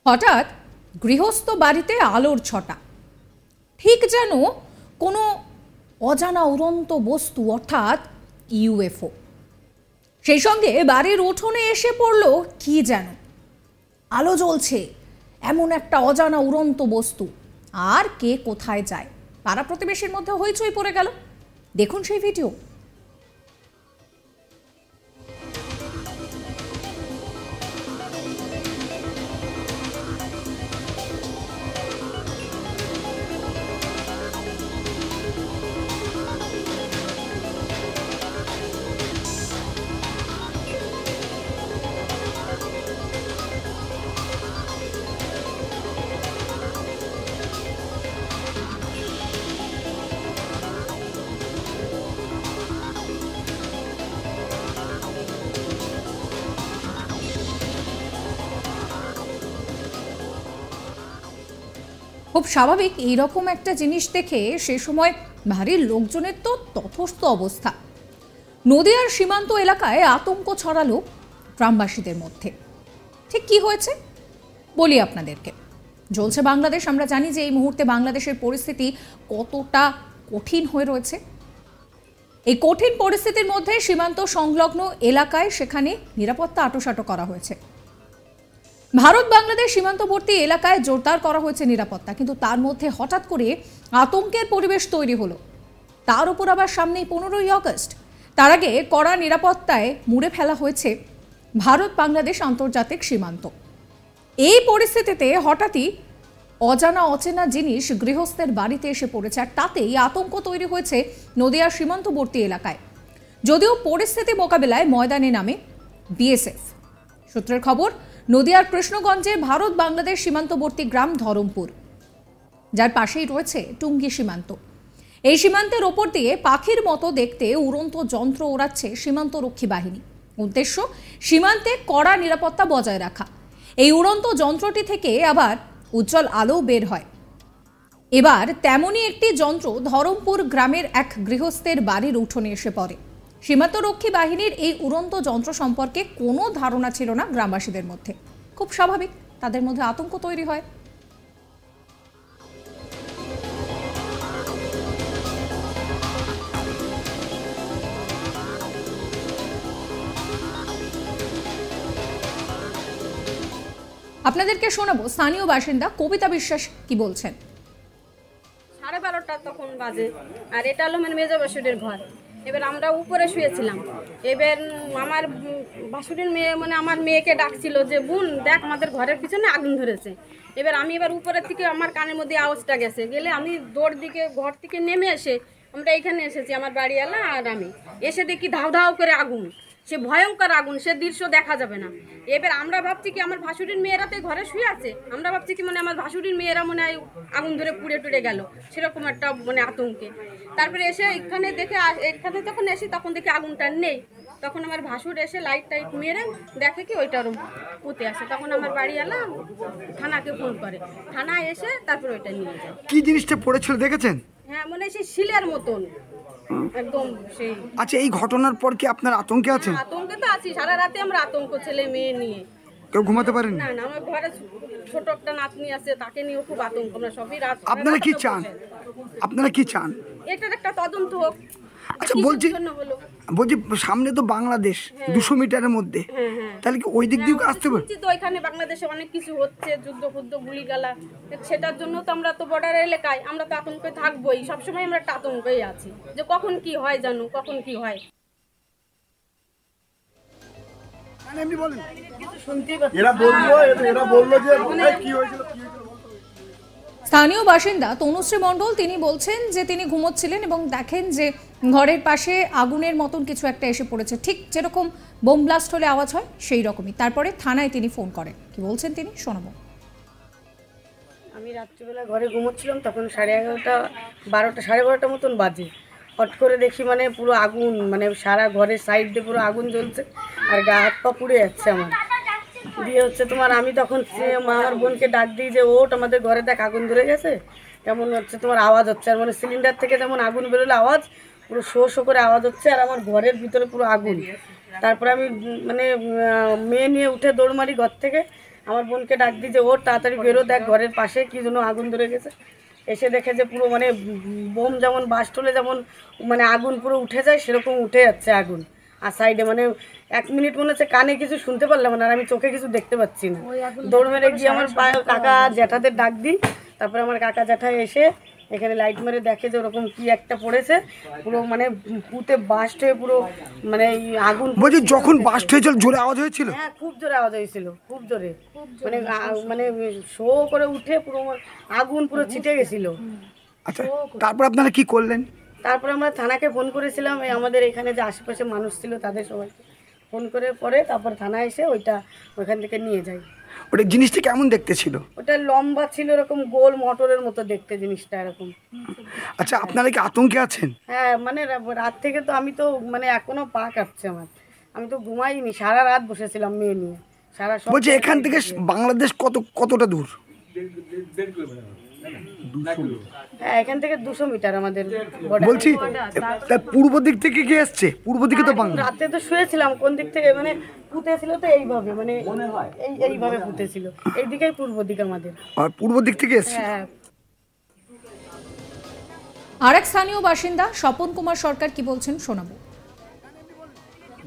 হঠাৎ গৃহস্থ বাড়িতে আলোর ছটা, ঠিক যেন কোনো অজানা উড়ন্ত বস্তু অর্থাৎ ইউএফও। সেই সঙ্গে বাড়ির উঠোনে এসে পড়ল কি যেন আলো জ্বলছে, এমন একটা অজানা উড়ন্ত বস্তু। আর কে কোথায় যায়, পাড়া প্রতিবেশীর মধ্যে হইচই পড়ে গেল। দেখুন সেই ভিডিও। খুব স্বাভাবিক, এইরকম একটা জিনিস দেখে সে সময় বাড়ির লোকজনের তো তথস্থ অবস্থা। নদিয়ার সীমান্ত এলাকায় আতঙ্ক ছড়ালো গ্রামবাসীদের মধ্যে। ঠিক কি হয়েছে বলি আপনাদেরকে। জ্বলছে বাংলাদেশ। আমরা জানি যে এই মুহূর্তে বাংলাদেশের পরিস্থিতি কতটা কঠিন হয়ে রয়েছে। এই কঠিন পরিস্থিতির মধ্যে সীমান্ত সংলগ্ন এলাকায় সেখানে নিরাপত্তা আঁটোসাঁটো করা হয়েছে। ভারত বাংলাদেশ সীমান্তবর্তী এলাকায় জোরদার করা হয়েছে নিরাপত্তা, কিন্তু তার মধ্যে হঠাৎ করে আতঙ্কের পরিবেশ তৈরি হলো। তার উপর আবার সামনেই 15ই আগস্ট। তার আগে কড়া নিরাপত্তায় মুড়ে ফেলা হয়েছে ভারত বাংলাদেশ আন্তর্জাতিক সীমান্ত। এই পরিস্থিতিতে হঠাৎই অজানা অচেনা জিনিস গৃহস্থের বাড়িতে এসে পড়েছে, আর তাতেই আতঙ্ক তৈরি হয়েছে নদিয়ার সীমান্তবর্তী এলাকায়। যদিও পরিস্থিতি মোকাবিলায় ময়দানে নামে বিএসএফ। সূত্রের খবর, নদিয়ার কৃষ্ণগঞ্জে ভারত বাংলাদেশ সীমান্তবর্তী গ্রাম ধরমপুর, যার পাশেই রয়েছে টুঙ্গি সীমান্ত। এই সীমান্তের ওপর দিয়ে পাখির মতো দেখতে উড়ন্ত যন্ত্র ওড়াচ্ছে সীমান্ত রক্ষী বাহিনী। উদ্দেশ্য সীমান্তে কড়া নিরাপত্তা বজায় রাখা। এই উড়ন্ত যন্ত্রটি থেকে আবার উজ্জ্বল আলো বের হয়। এবার তেমনই একটি যন্ত্র ধরমপুর গ্রামের এক গৃহস্থের বাড়ির উঠোনে এসে পড়ে। সীমান্তরক্ষী বাহিনীর এই উড়ন্ত যন্ত্র সম্পর্কে কোনো ধারণা ছিল না গ্রামবাসীদের মধ্যে। খুব স্বাভাবিক, তাদের মধ্যে আতঙ্ক তৈরি হয়। আপনাদেরকে শোনাবো স্থানীয় বাসিন্দা কবিতা বিশ্বাস কি বলছেন। 12:30 তখন বাজে, আর এটা হলো মানে মেজো বাসুরের ঘর। এবার আমরা উপরে শুয়েছিলাম। এবার আমার বাসুরের মেয়ে মানে আমার মেয়েকে ডাকছিল যে বোন দেখ আমাদের ঘরের পিছনে আগুন ধরেছে। আমি এবার উপরের থেকে আমার কানের মধ্যে আওয়াজটা গেলে আমি দৌড় দিকে ঘর থেকে নেমে এসে আমরা এখানে এসেছি, আমার বাড়িওয়ালা আর আমি। এসে দেখি ধাউ ধাউ করে আগুন, সে ভয়ঙ্কর আগুন, সে দৃশ্য দেখা যাবে না। এবার আমরা ভাবছি কি আমার ভাসুরির মেয়েরা তো ঘরে শুয়ে আছে, আমরা ভাবছি কি মানে আমার ভাসুরির মেয়েরা মনে হয় আগুন ধরে পুড়ে টুড়ে গেল, সেরকম একটা মানে আতঙ্কে। তারপরে এসে এখানে যখন এসে তখন দেখি আগুনটা নেই। তখন আমার ভাসুর এসে লাইট টাইট মেরে দেখে কি ওইটার পুঁতে আসে। তখন আমার বাড়িওয়ালা থানাকে ফোন করে, থানা এসে তারপরে ওইটা নিয়ে যায়। কি জিনিসটা পড়েছিল দেখেছেন? হ্যাঁ, মনে হয় সেই শিলের মতন একদম সেই। আচ্ছা, এই ঘটনার পর কি আপনার আতঙ্কে আছেন? আতঙ্কে তো আছি, সারা রাতে আমরা আতঙ্ক, ছেলে মেয়ে নিয়ে কেউ ঘুমাতে পারেন না। আমার ঘরে ছোট একটা নাতনি আছে, তাকে নিয়ে খুব আতঙ্ক। আমরা সবই রাত। আপনারা কি চান? এটার একটা তদন্ত হোক। আচ্ছা, বলছি সামনে তো বাংলাদেশ 200 মিটারের মধ্যে, তাহলে কি ওই দিক দিয়ে আসতে পারে? তো এখানে বাংলাদেশে অনেক কিছু হচ্ছে, যুদ্ধ ফুদ্ধ গুলিগালা, সেটার জন্য তো আমরা তো বর্ডার এলাকায়, আমরা তো আতঙ্কে থাকবোই। সবসময় আমরা একটা আতঙ্কেই আছি যে কখন কি হয়, জানো কখন কি হয়। স্থানীয় বাসিন্দা তনুশ্রী মণ্ডল তিনি বলছেন যে তিনি ঘুমোচ্ছিলেন এবং দেখেন যে ঘরের পাশে আগুনের মতন কিছু একটা এসে পড়েছে, ঠিক যেরকম বোম ব্লাস্ট হলে আওয়াজ হয় সেই রকমই। তারপরে থানায় তিনি ফোন করেন। কি বলছেন তিনি শোনাবো। আমি রাত্রিবেলা ঘরে ঘুমোচ্ছিলাম, তখন 11:30 12টা 12:30 মতন বাজে। হট করে দেখি মানে পুরো আগুন, মানে সারা ঘরের সাইড দিয়ে পুরো আগুন জ্বলছে, আর গা হাত পা পুড়ে যাচ্ছে আমার। দিয়ে তোমার আমি তখন আমার বোনকে ডাক দিই যে ওট, আমাদের ঘরে দেখ আগুন ধরে গেছে, কেমন হচ্ছে তোমার আওয়াজ হচ্ছে। আর মানে সিলিন্ডার থেকে যেমন আগুন বেরোলে আওয়াজ, পুরো শো শো করে আওয়াজ হচ্ছে, আর আমার ঘরের ভিতরে পুরো আগুন। তারপরে আমি মানে মেয়ে নিয়ে উঠে দৌড় মারি ঘর থেকে। আমার বোনকে ডাক দিই যে ওর তাড়াতাড়ি বেরো, দেখ ঘরের পাশে কি জন্য আগুন ধরে গেছে। এসে দেখে যে পুরো মানে বোম যেমন বাস্ট হলে যেমন মানে আগুন পুরো উঠে যায় সেরকম উঠে যাচ্ছে আগুন। আর সাইডে মানে 1 মিনিট মনে হচ্ছে কানে কিছু শুনতে পারলাম না, আর আমি চোখে কিছু দেখতে পাচ্ছি না। দৌড় মেরে গিয়ে আমার কাকা জ্যাঠাদের ডাক দিই। তারপরে আমার কাকা জ্যাঠা এসে এখানে লাইট মেরে দেখে যে ওরকম কি একটা পড়েছে, পুরো মানে পুঁতে বাস্ট হয়ে পুরো মানে আগুন। বলছি যখন বাস্ট হয়েছিল জোরে আওয়াজ হয়েছিল? হ্যাঁ, খুব জোরে আওয়াজ হয়েছিল, খুব জোরে, মানে মানে শো করে উঠে পুরো আগুন পুরো ছিটে গেছিল। আচ্ছা, তারপর আপনারা কি করলেন? তারপরে আমরা থানাকে ফোন করেছিলাম, এই আমাদের এখানে যে আশেপাশে মানুষ ছিল তাদের সবাইকে ফোন করে পরে তারপর থানা এসে ওইখান থেকে নিয়ে যায়। ওটা জিনিসটা কেমন দেখতে ছিল? ওটা লম্বা ছিল, এরকম গোল মটরের মতো দেখতে জিনিসটা এরকম। আচ্ছা, আপনারা কি আতঙ্কে আছেন? হ্যাঁ, মানে রাত থেকে তো আমি তো মানে এখনো পা কাঁপছে আমার, আমি তো ঘুমাইনি, সারা রাত বসেছিলাম মেয়ে নিয়ে সারা। বলছি এখান থেকে বাংলাদেশ কতটা দূর? হ্যাঁ, এখান থেকে 200 মিটার আমাদের। বলছি পূর্ব দিক থেকে কি আসছে? পূর্ব দিকে তো বাংলা। রাতে তো শুয়েছিলাম, কোন দিক থেকে মানে পুঁতেছিল তো এইভাবে, মানে এইভাবে পুঁতেছিল, এইদিকেই পূর্ব দিক আমাদের। আর পূর্ব দিক থেকে এসছে। হ্যাঁ। আরেক স্থানীয় বাসিন্দা স্বপন কুমার সরকার কি বলছেন শোনাবো।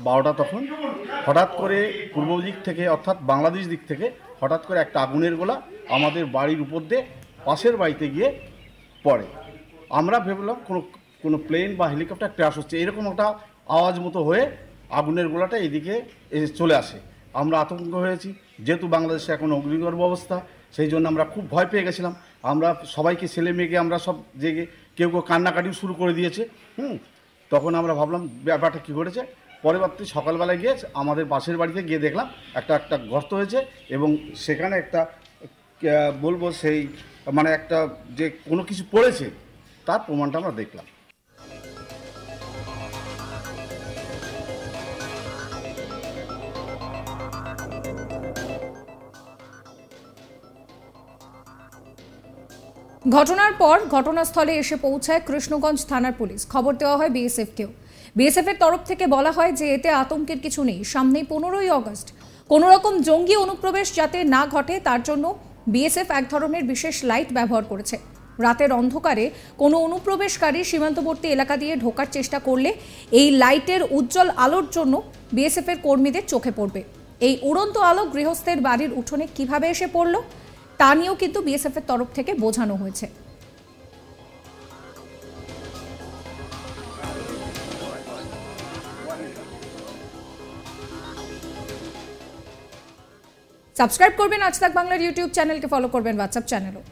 12টা তখন হঠাৎ করে পূর্ব দিক থেকে অর্থাৎ বাংলাদেশ দিক থেকে হঠাৎ করে একটা আগুনের গোলা আমাদের বাড়ির উপর দিয়ে পাশের বাড়িতে গিয়ে পড়ে। আমরা ভেবলাম কোনো প্লেন বা হেলিকপ্টার ক্র্যাশ হচ্ছে, এরকম একটা আওয়াজ মতো হয়ে আগুনের গোলাটা এদিকে এসে চলে আসে। আমরা আতঙ্ক হয়েছি, যেহেতু বাংলাদেশে এখন অগ্নিগর্ভ অবস্থা, সেই জন্য আমরা খুব ভয় পেয়ে গেছিলাম। আমরা সবাইকে ছেলে মেয়েকে আমরা সব জেগে কেউ কান্নাকাটিও শুরু করে দিয়েছে। তখন আমরা ভাবলাম ব্যাপারটা কী ঘটেছে। পরবর্তী সকালবেলায় গিয়ে আমাদের পাশের বাড়িতে গিয়ে দেখলাম একটা গর্ত হয়েছে এবং সেখানে একটা বলবো সেই মানে একটা যে কোনো কিছু পড়েছে তার প্রমাণটা আমরা দেখলাম। ঘটনার পর ঘটনাস্থলে এসে পৌঁছায় কৃষ্ণগঞ্জ থানার পুলিশ। খবর দেওয়া হয় বিএসএফকেও। বিএসএফের তরফ থেকে বলা হয় যে এতে আতঙ্কের কিছু নেই। সামনেই 15ই আগস্ট, কোনো রকম জঙ্গি অনুপ্রবেশ যাতে না ঘটে তার জন্য বিএসএফ এক ধরনের বিশেষ লাইট ব্যবহার করেছে। রাতের অন্ধকারে কোনো অনুপ্রবেশকারী সীমান্তবর্তী এলাকা দিয়ে ঢোকার চেষ্টা করলে এই লাইটের উজ্জ্বল আলোর জন্য বিএসএফের কর্মীদের চোখে পড়বে। এই উড়ন্ত আলো গৃহস্থের বাড়ির উঠোনে কিভাবে এসে পড়ল তা নিয়েও কিন্তু বিএসএফের তরফ থেকে বোঝানো হয়েছে। সাবস্ক্রাইব করবেন আজ তাক বাংলার ইউটিউব চ্যানেলকে, ফলো করবেন হোয়াটসঅ্যাপ চ্যানেলও।